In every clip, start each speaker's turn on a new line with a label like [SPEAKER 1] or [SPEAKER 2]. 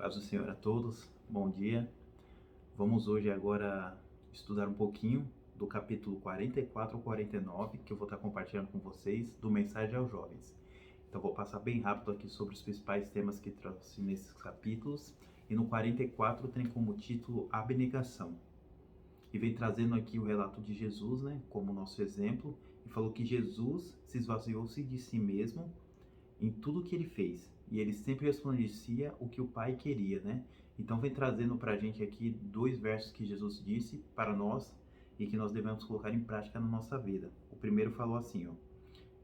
[SPEAKER 1] Paz do Senhor a todos, bom dia. Vamos hoje agora estudar um pouquinho do capítulo 44 ao 49, que eu vou estar compartilhando com vocês, do Mensagem aos Jovens. Então vou passar bem rápido aqui sobre os principais temas que trouxe nesses capítulos. E no 44 tem como título Abnegação. E vem trazendo aqui o relato de Jesus, né, como nosso exemplo, e falou que Jesus se esvaziou-se de si mesmo em tudo que ele fez. E ele sempre respondia o que o Pai queria, né? Então vem trazendo para a gente aqui dois versos que Jesus disse para nós e que nós devemos colocar em prática na nossa vida. O primeiro falou assim, ó: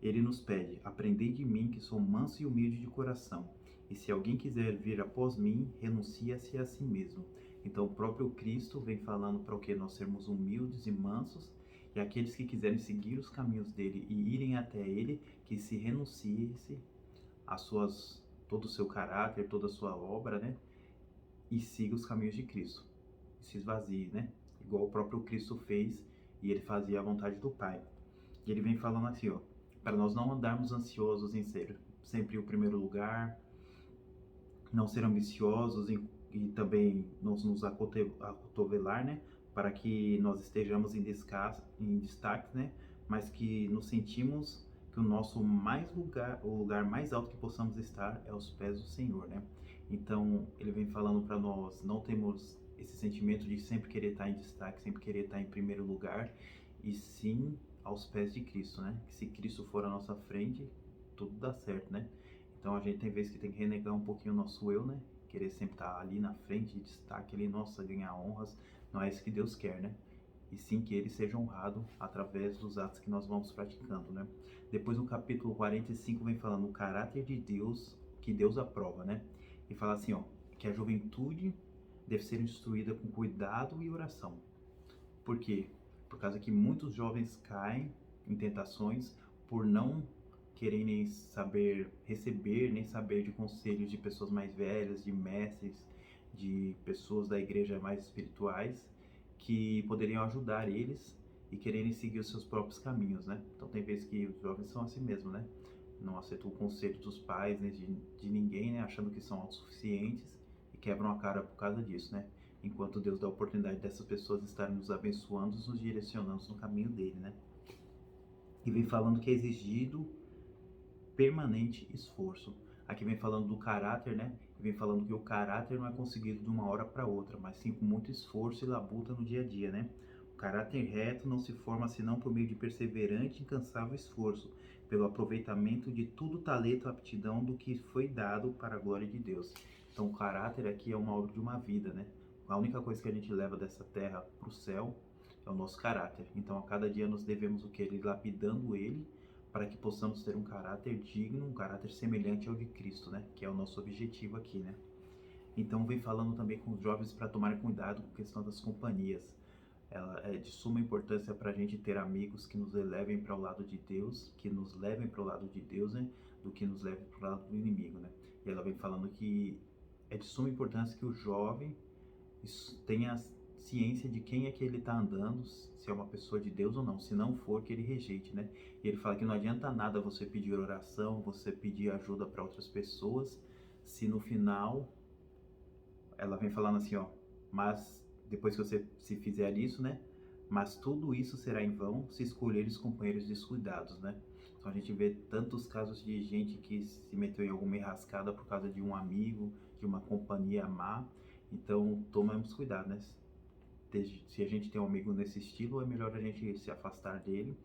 [SPEAKER 1] Ele nos pede: aprendei de mim que sou manso e humilde de coração. E se alguém quiser vir após mim, renuncie-se a si mesmo. Então o próprio Cristo vem falando para o que nós sermos humildes e mansos, e aqueles que quiserem seguir os caminhos dele e irem até ele, que se renunciem todo o seu caráter, toda a sua obra, né? E siga os caminhos de Cristo. E se esvazie, né? Igual o próprio Cristo fez, e ele fazia a vontade do Pai. E ele vem falando assim, ó: para nós não andarmos ansiosos em ser sempre o primeiro lugar, não ser ambiciosos e também não nos acotovelar, né? Para que nós estejamos em destaque, né? Mas que nos sentimos que o lugar mais alto que possamos estar é aos pés do Senhor, né? Então, ele vem falando para nós não termos esse sentimento de sempre querer estar em destaque, sempre querer estar em primeiro lugar, e sim aos pés de Cristo, né? Que se Cristo for à nossa frente, tudo dá certo, né? Então a gente tem vezes que tem que renegar um pouquinho o nosso eu, né? Querer sempre estar ali na frente, de destaque ali, nossa, ganhar honras. Não é isso que Deus quer, né? E sim que ele seja honrado através dos atos que nós vamos praticando, né? Depois no capítulo 45 vem falando o caráter de Deus, que Deus aprova, né? E fala assim, ó, que a juventude deve ser instruída com cuidado e oração. Por quê? Por causa que muitos jovens caem em tentações por não querem nem saber receber, nem saber de conselhos de pessoas mais velhas, de mestres, de pessoas da igreja mais espirituais, que poderiam ajudar eles e quererem seguir os seus próprios caminhos, né? Então tem vezes que os jovens são assim mesmo, né? Não aceitam o conselho dos pais, nem de ninguém, né? Achando que são autossuficientes e quebram a cara por causa disso, né? Enquanto Deus dá a oportunidade dessas pessoas estarem nos abençoando, nos direcionando no caminho dele, né? E vem falando que é exigido permanente esforço. Aqui vem falando do caráter, né? Vem falando que o caráter não é conseguido de uma hora para outra, mas sim com muito esforço e labuta no dia a dia, né? O caráter reto não se forma senão por meio de perseverante e incansável esforço, pelo aproveitamento de todo o talento e aptidão do que foi dado para a glória de Deus. Então o caráter aqui é uma obra de uma vida, né? A única coisa que a gente leva dessa terra para o céu é o nosso caráter. Então a cada dia nós devemos o que? Lapidando ele, para que possamos ter um caráter digno, um caráter semelhante ao de Cristo, né? Que é o nosso objetivo aqui, né? Então vem falando também com os jovens para tomarem cuidado com a questão das companhias. Ela é de suma importância para a gente ter amigos que nos elevem para o lado de Deus, que nos levem para o lado de Deus, né? Do que nos levem para o lado do inimigo, né? E ela vem falando que é de suma importância que o jovem tenha ciência de quem é que ele está andando, se é uma pessoa de Deus ou não. Se não for, que ele rejeite, né? E ele fala que não adianta nada você pedir oração, você pedir ajuda para outras pessoas, se no final ela vem falando assim, ó, mas depois que você se fizer isso, né? Mas tudo isso será em vão se escolheres companheiros descuidados, né? Então a gente vê tantos casos de gente que se meteu em alguma enrascada por causa de um amigo, de uma companhia má. Então tomemos cuidado, né? Se a gente tem um amigo nesse estilo, é melhor a gente se afastar dele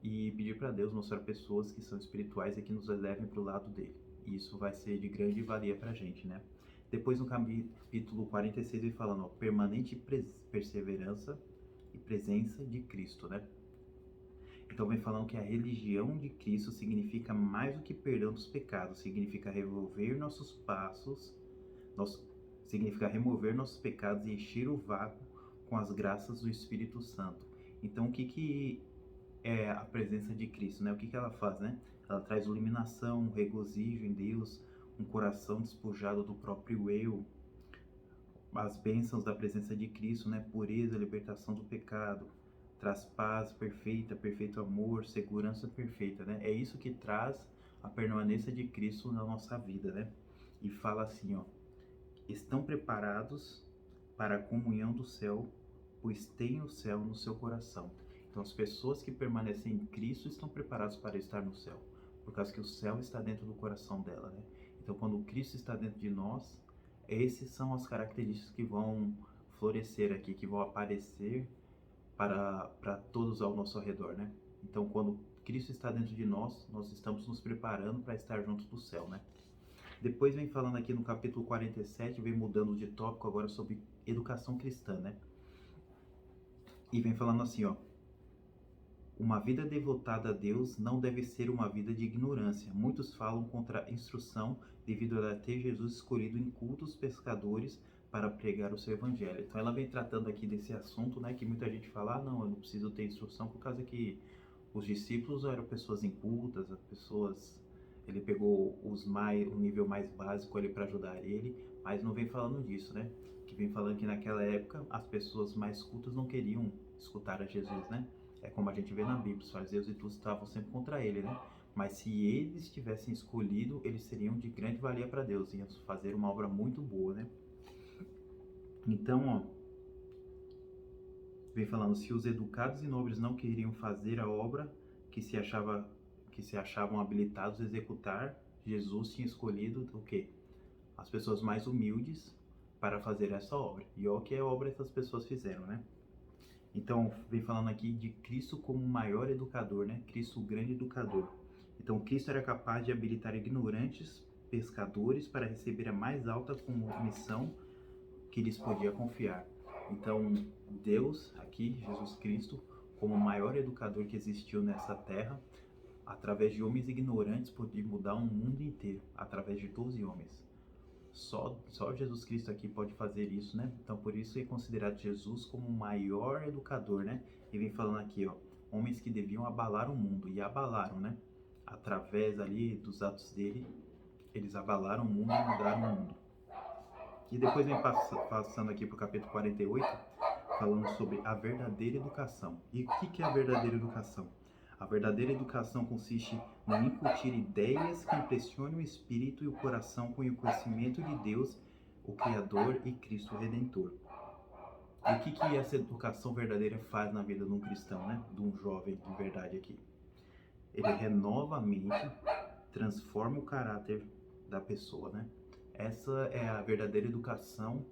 [SPEAKER 1] e pedir para Deus mostrar pessoas que são espirituais e que nos levem para o lado dele. E isso vai ser de grande valia para a gente, né? Depois no capítulo 46 ele falando, ó, permanente perseverança e presença de Cristo, né? Então vem falando que a religião de Cristo significa mais do que perdão dos pecados, significa revolver nossos passos, significa remover nossos pecados e encher o vácuo com as graças do Espírito Santo. Então o que é a presença de Cristo, né? O que ela faz, né? Ela traz iluminação, um regozijo em Deus, um coração despojado do próprio eu, as bênçãos da presença de Cristo, né? Pureza, libertação do pecado, traz paz perfeita, perfeito amor, segurança perfeita, né? É isso que traz a permanência de Cristo na nossa vida, né? E fala assim, ó, estão preparados para a comunhão do céu, pois têm o céu no seu coração. Então, as pessoas que permanecem em Cristo estão preparadas para estar no céu, por causa que o céu está dentro do coração dela, né? Então, quando Cristo está dentro de nós, essas são as características que vão florescer aqui, que vão aparecer para todos ao nosso redor, né? Então, quando Cristo está dentro de nós, nós estamos nos preparando para estar junto do céu, né? Depois vem falando aqui no capítulo 47, vem mudando de tópico agora sobre educação cristã, né? E vem falando assim, ó: uma vida devotada a Deus não deve ser uma vida de ignorância. Muitos falam contra a instrução devido a ter Jesus escolhido incultos pescadores para pregar o seu evangelho. Então ela vem tratando aqui desse assunto, né, que muita gente fala: ah, não, eu não preciso ter instrução, por causa que os discípulos eram pessoas incultas, as pessoas, ele pegou o nível mais básico ali para ajudar ele, mas não vem falando disso, né? Que vem falando que naquela época as pessoas mais cultas não queriam escutar a Jesus, né? É como a gente vê na Bíblia, os fariseus e todos estavam sempre contra ele, né? Mas se eles tivessem escolhido, eles seriam de grande valia para Deus, iam fazer uma obra muito boa, né? Então, ó, vem falando: se os educados e nobres não queriam fazer a obra que se achavam habilitados a executar, Jesus tinha escolhido o quê? As pessoas mais humildes para fazer essa obra. E olha que obra essas pessoas fizeram, né? Então, vem falando aqui de Cristo como o maior educador, né? Cristo, o grande educador. Então, Cristo era capaz de habilitar ignorantes pescadores para receber a mais alta missão que lhes podia confiar. Então, Deus, aqui, Jesus Cristo, como o maior educador que existiu nessa terra, através de homens ignorantes, podia mudar um mundo inteiro, através de 12 homens. Só Jesus Cristo aqui pode fazer isso, né? Então, por isso é considerado Jesus como o maior educador, né? E vem falando aqui, ó, homens que deviam abalar o mundo, e abalaram, né? Através ali dos atos dele, eles abalaram o mundo e mudaram o mundo. E depois vem passando aqui para o capítulo 48, falando sobre a verdadeira educação. E o que é a verdadeira educação? A verdadeira educação consiste em incutir ideias que impressionem o espírito e o coração com o conhecimento de Deus, o Criador e Cristo Redentor. E o que essa educação verdadeira faz na vida de um cristão, né? De um jovem de verdade aqui? Ele renova a mente, transforma o caráter da pessoa, né? Essa é a verdadeira educação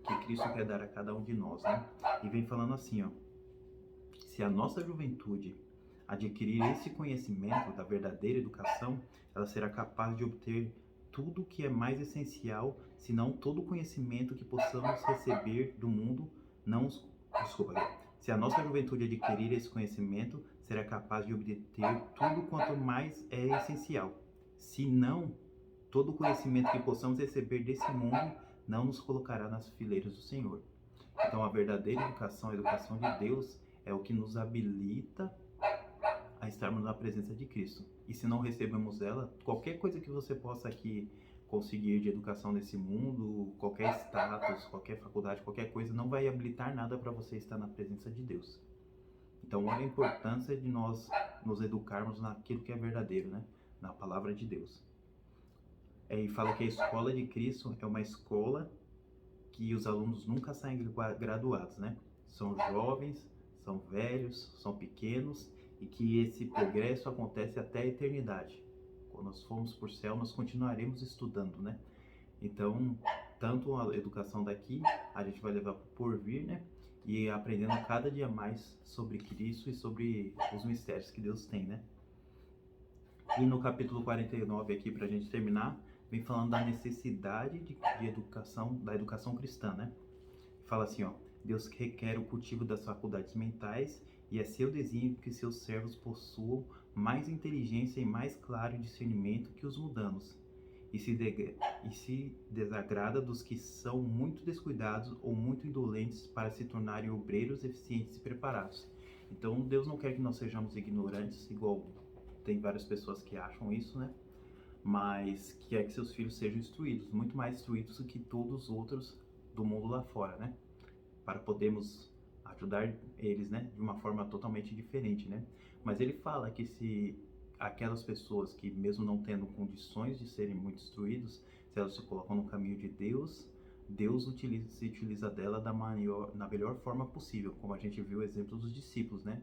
[SPEAKER 1] que Cristo quer dar a cada um de nós, né? E vem falando assim, ó: se a nossa juventude adquirir esse conhecimento da verdadeira educação, ela será capaz de obter tudo o que é mais essencial, se não todo o conhecimento que possamos receber do mundo. Se a nossa juventude adquirir esse conhecimento, será capaz de obter tudo quanto mais é essencial. Se não, todo o conhecimento que possamos receber desse mundo não nos colocará nas fileiras do Senhor. Então, a verdadeira educação, a educação de Deus, é o que nos habilita a estarmos na presença de Cristo. E se não recebemos ela, qualquer coisa que você possa aqui conseguir de educação nesse mundo, qualquer status, qualquer faculdade, qualquer coisa, não vai habilitar nada para você estar na presença de Deus. Então, olha a importância de nós nos educarmos naquilo que é verdadeiro, né? Na palavra de Deus. E fala que a escola de Cristo é uma escola que os alunos nunca saem graduados, né? São jovens, são velhos, são pequenos, e que esse progresso acontece até a eternidade. Quando nós formos para o céu, nós continuaremos estudando, né? Então, tanto a educação daqui, a gente vai levar para o porvir, né? E aprendendo cada dia mais sobre Cristo e sobre os mistérios que Deus tem, né? E no capítulo 49 aqui, para a gente terminar, vem falando da necessidade de educação, da educação cristã, né? Fala assim, ó: Deus requer o cultivo das faculdades mentais e é seu desígnio que seus servos possuam mais inteligência e mais claro discernimento que os mundanos, e se desagrada dos que são muito descuidados ou muito indolentes para se tornarem obreiros eficientes e preparados. Então, Deus não quer que nós sejamos ignorantes, igual tem várias pessoas que acham isso, né? Mas quer que seus filhos sejam instruídos, muito mais instruídos do que todos os outros do mundo lá fora, né? Para podermos ajudar eles, né, de uma forma totalmente diferente, né? Mas ele fala que se aquelas pessoas que, mesmo não tendo condições de serem muito instruídos, se elas se colocam no caminho de Deus, Deus se utiliza dela na melhor forma possível, como a gente viu o exemplo dos discípulos, né?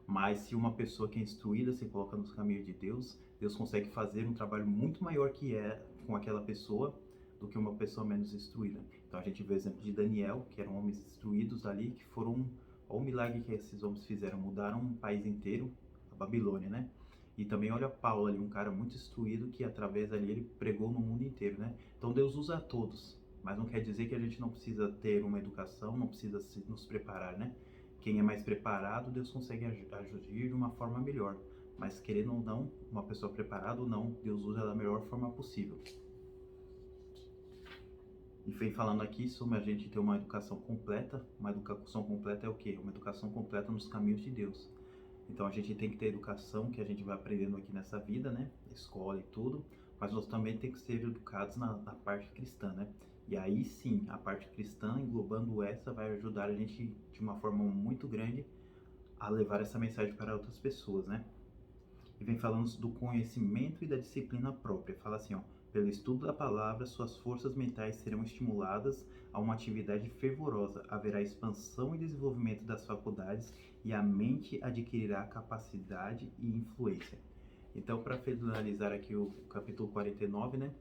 [SPEAKER 1] Mas se uma pessoa que é instruída se coloca nos caminhos de Deus, Deus consegue fazer um trabalho muito maior que é com aquela pessoa do que uma pessoa menos instruída. Então a gente vê o exemplo de Daniel, que eram homens instruídos ali, que foram, olha o milagre que esses homens fizeram, mudaram um país inteiro, a Babilônia, né? E também olha Paulo ali, um cara muito instruído que através ali ele pregou no mundo inteiro, né? Então Deus usa a todos, mas não quer dizer que a gente não precisa ter uma educação, não precisa nos preparar, né? Quem é mais preparado, Deus consegue agir de uma forma melhor. Mas querendo ou não, uma pessoa preparada ou não, Deus usa da melhor forma possível. E vem falando aqui sobre a gente ter uma educação completa. Uma educação completa é o quê? Uma educação completa nos caminhos de Deus. Então a gente tem que ter educação que a gente vai aprendendo aqui nessa vida, né? Escola e tudo. Mas nós também temos que ser educados na parte cristã, né? E aí sim, a parte cristã, englobando essa, vai ajudar a gente de uma forma muito grande a levar essa mensagem para outras pessoas, né? E vem falando do conhecimento e da disciplina própria. Fala assim, ó, pelo estudo da palavra, suas forças mentais serão estimuladas a uma atividade fervorosa, haverá expansão e desenvolvimento das faculdades e a mente adquirirá capacidade e influência. Então, para finalizar aqui o capítulo 49, né,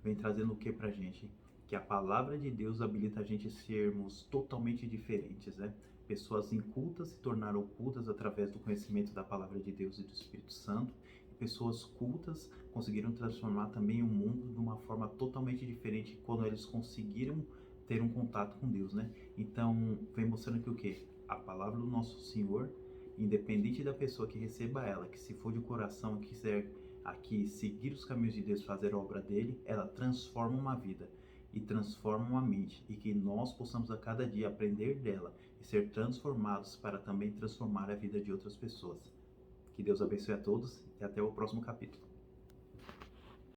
[SPEAKER 1] vem trazendo o que pra gente? Que a palavra de Deus habilita a gente a sermos totalmente diferentes, né? Pessoas incultas se tornaram cultas através do conhecimento da palavra de Deus e do Espírito Santo. E pessoas cultas conseguiram transformar também o mundo de uma forma totalmente diferente quando eles conseguiram ter um contato com Deus, né? Então, vem mostrando aqui o quê? A palavra do nosso Senhor, independente da pessoa que receba ela, que se for de coração, quiser aqui seguir os caminhos de Deus, fazer a obra dele, ela transforma uma vida e transforma uma mente, e que nós possamos a cada dia aprender dela e ser transformados para também transformar a vida de outras pessoas. Que Deus abençoe a todos e até o próximo capítulo.